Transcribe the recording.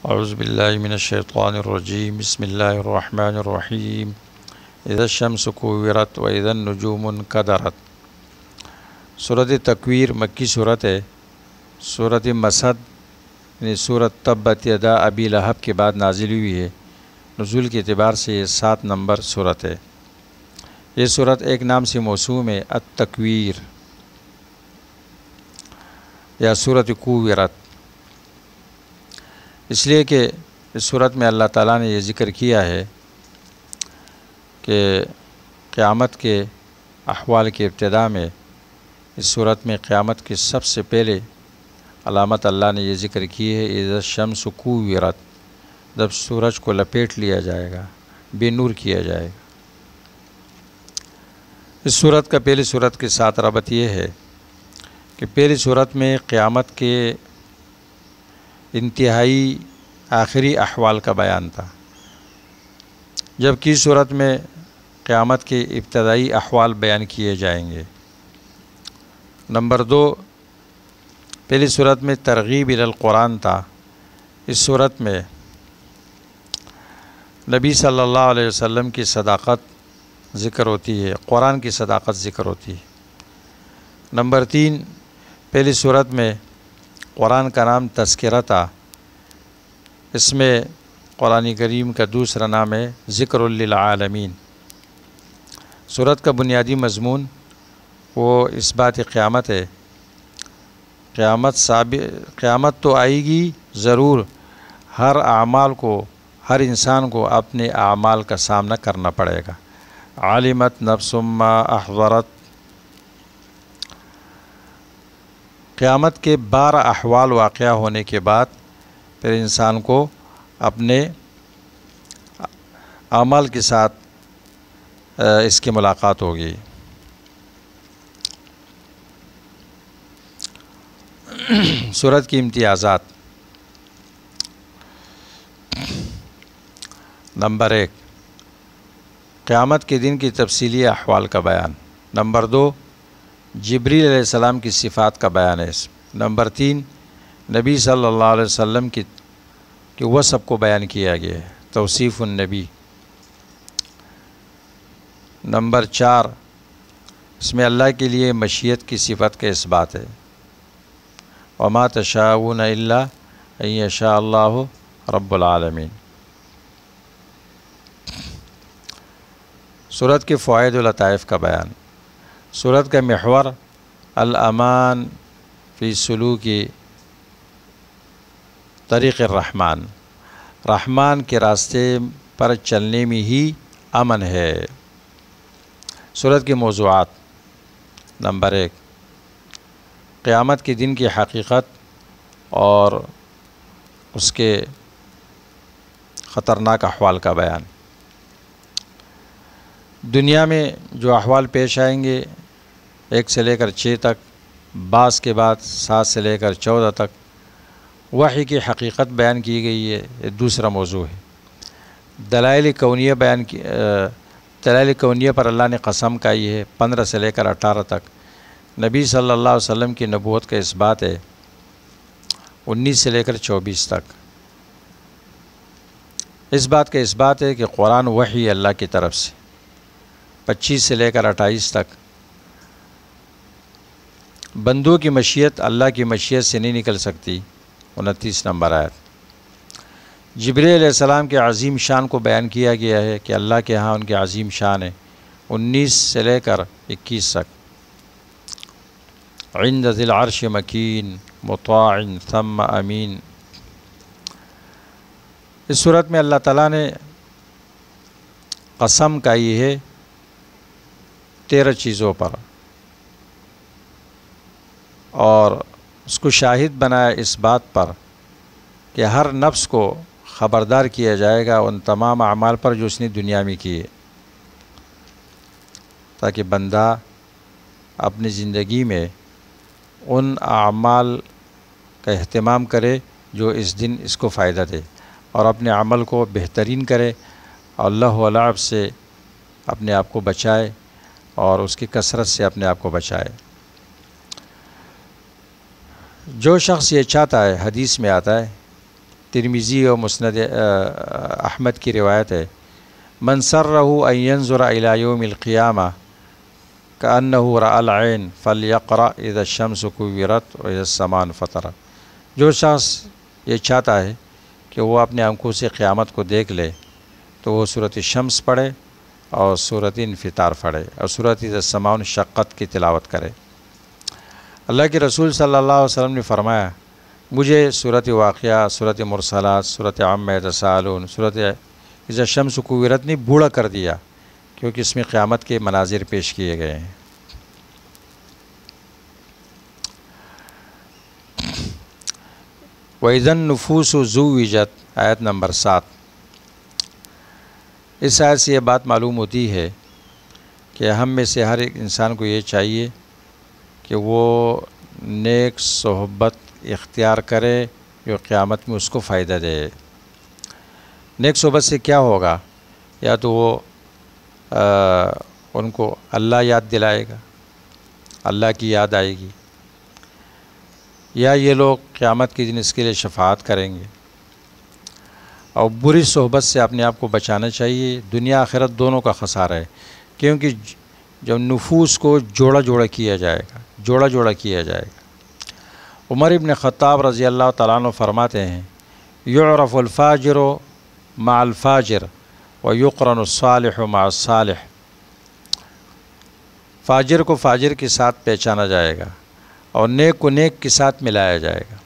اعوذ باللہ من الشیطان الرجیم بسم اللہ الرحمن الرحیم اذا الشمس کورت و اذا النجوم انکدرت۔ سورۃ تکویر مکی صورت ہے۔ سورۃ مسد یعنی سورۃ تبت یدا ابی لہب کے بعد نازل ہوئی ہے۔ نزول کے اعتبار سے یہ 7 نمبر سورت ہے۔ یہ سورت ایک نام سے موسوم ہے، التکویر یا سورۃ کوورت، اس لیے کہ اس صورت میں اللہ تعالیٰ نے یہ ذکر کیا ہے کہ قیامت کے احوال کی ابتدا میں اس صورت میں قیامت کی سب سے پہلے علامت اللہ نے یہ ذکر کی ہے، اذا الشمس کوورت، جب سورج کو لپیٹ لیا جائے گا، بے نور کیا جائے گا۔ اس صورت کا پہلی صورت کے ساتھ ربط یہ ہے کہ پہلی صورت میں قیامت کے انتہائی آخری احوال کا بیان تھا، جبکہ اس صورت میں قیامت کے ابتدائی احوال بیان کیے جائیں گے۔ نمبر 2، پہلی صورت میں ترغیب الی القرآن تھا۔ اس صورت میں نبی صلی اللہ علیہ وسلم کی صداقت ذکر ہوتی ہے، قرآن کی صداقت ذکر ہوتی ہے۔ نمبر 3، پہلی صورت میں قرآن کا نام تذکرہ تھا، اس میں قرآن کریم کا دوسرا نام ہے ذکر للعالمین۔ صورت کا بنیادی مضمون وہ اس بات قیامت ہے، قیامت تو آئے گی ضرور، ہر اعمال کو، ہر انسان کو اپنے اعمال کا سامنا کرنا پڑے گا۔ علمت نفس ما احضرت، قیامت کے 12 احوال واقعہ ہونے کے بعد پھر انسان کو اپنے اعمال کے ساتھ اس کی ملاقات ہوگی۔ سورت کی امتیازات۔ نمبر 1، قیامت کے دن کی تفصیلی احوال کا بیان۔ نمبر 2، جبریل علیہ السلام کی صفات کا بیان ہے۔ نمبر 3، نبی صلی اللہ علیہ وسلم کی وصف کو بیان کیا گیا ہے، توصیف النبی۔ نمبر 4، اس میں اللہ کے لیے مشیت کی صفت کا اثبات ہے، وما تشاءون الا ان یشاء اللہ رب العالمین۔ سورت کے فوائد و لطائف کا بیان۔ سورت کا محور الامان فی سلوک طریق الرحمن، رحمان کے راستے پر چلنے میں ہی امن ہے۔ سورت کے موضوعات۔ نمبر 1، قیامت کے دن کی حقیقت اور اس کے خطرناک احوال کا بیان۔ دنیا میں جو احوال پیش آئیں گے 1 سے لے کر 6 تک، بعض کے بعد 7 سے لے کر 14 تک، وحی کی حقیقت بیان کی گئی ہے، یہ دوسرا موضوع ہے۔ دلائل کونیہ پر اللہ نے قسم کھائی ہے 15 سے لے کر 18 تک۔ نبی صلی اللہ علیہ وسلم کی نبوت کا اثبات ہے 19 سے لے کر 24 تک۔ اس بات کا اثبات ہے کہ قرآن وحی اللہ کی طرف سے 25 سے لے کر 28 تک۔ بندوں کی مشیت اللہ کی مشیت سے نہیں نکل سکتی، 29 نمبر آیت۔ جبریل علیہ السلام کے عظیم شان کو بیان کیا گیا ہے کہ اللہ کے ہاں ان کے عظیم شان ہے، 19 سے لے کر 21 تک۔ عند ذی العرش مکین مطاع ثم امین۔ اس صورت میں اللہ تعالیٰ نے قسم کھائی ہے 13 چیزوں پر، اور اس کو شاہد بنایا اس بات پر کہ ہر نفس کو خبردار کیا جائے گا ان تمام اعمال پر جو اس نے دنیا میں کیے، تاکہ بندہ اپنی زندگی میں ان اعمال کا اہتمام کرے جو اس دن اس کو فائدہ دے، اور اپنے عمل کو بہترین کرے، اور اللہ و لعب سے اپنے آپ کو بچائے اور اس کی کثرت سے اپنے آپ کو بچائے۔ جو شخص یہ چاہتا ہے، حدیث میں آتا ہے ترمذی اور مسند احمد کی روایت ہے، من سرہ ان ینظر الی یوم القیامہ کأنہ رأى العین فلیقرأ اذا الشمس کورت واذا السماء انفطرت۔ جو شخص یہ چاہتا ہے کہ وہ اپنے آنکھوں سے قیامت کو دیکھ لے تو وہ سورۃ شمس پڑھے اور سورۃ انفطار پڑھے اور سورۃ اذا السماء انشقت کی تلاوت کرے۔ اللہ کے رسول صلی اللہ علیہ وسلم نے فرمایا، مجھے سورۃ واقعہ، سورۃ مرسلات، سورۃ عما یتساءلون، سورۃ اذا الشمس کورت نے بوڑھا کر دیا، کیونکہ اس میں قیامت کے مناظر پیش کیے گئے ہیں۔ وَإِذَا النُّفُوسُ زُوِّجَتْ آیت نمبر 7۔ اس آیت سے یہ بات معلوم ہوتی ہے کہ ہم میں سے ہر ایک انسان کو یہ چاہیے کہ وہ نیک صحبت اختیار کرے جو قیامت میں اس کو فائدہ دے۔ نیک صحبت سے کیا ہوگا؟ یا تو وہ ان کو اللہ یاد دلائے گا، اللہ کی یاد آئے گی، یا یہ لوگ قیامت کے دن اس کے لیے شفاعت کریں گے۔ اور بری صحبت سے اپنے آپ کو بچانا چاہیے، دنیا آخرت دونوں کا خسارہ ہے، کیونکہ جب نفوس کو جوڑا جوڑا کیا جائے گا۔ عمر ابن خطاب رضی اللہ تعالیٰ عنہ فرماتے ہیں، یعرف الفاجر مع الفاجر ویقرن الصالح مع الصالح۔ فاجر کو فاجر کے ساتھ پہچانا جائے گا اور نیک کو نیک کے ساتھ ملایا جائے گا۔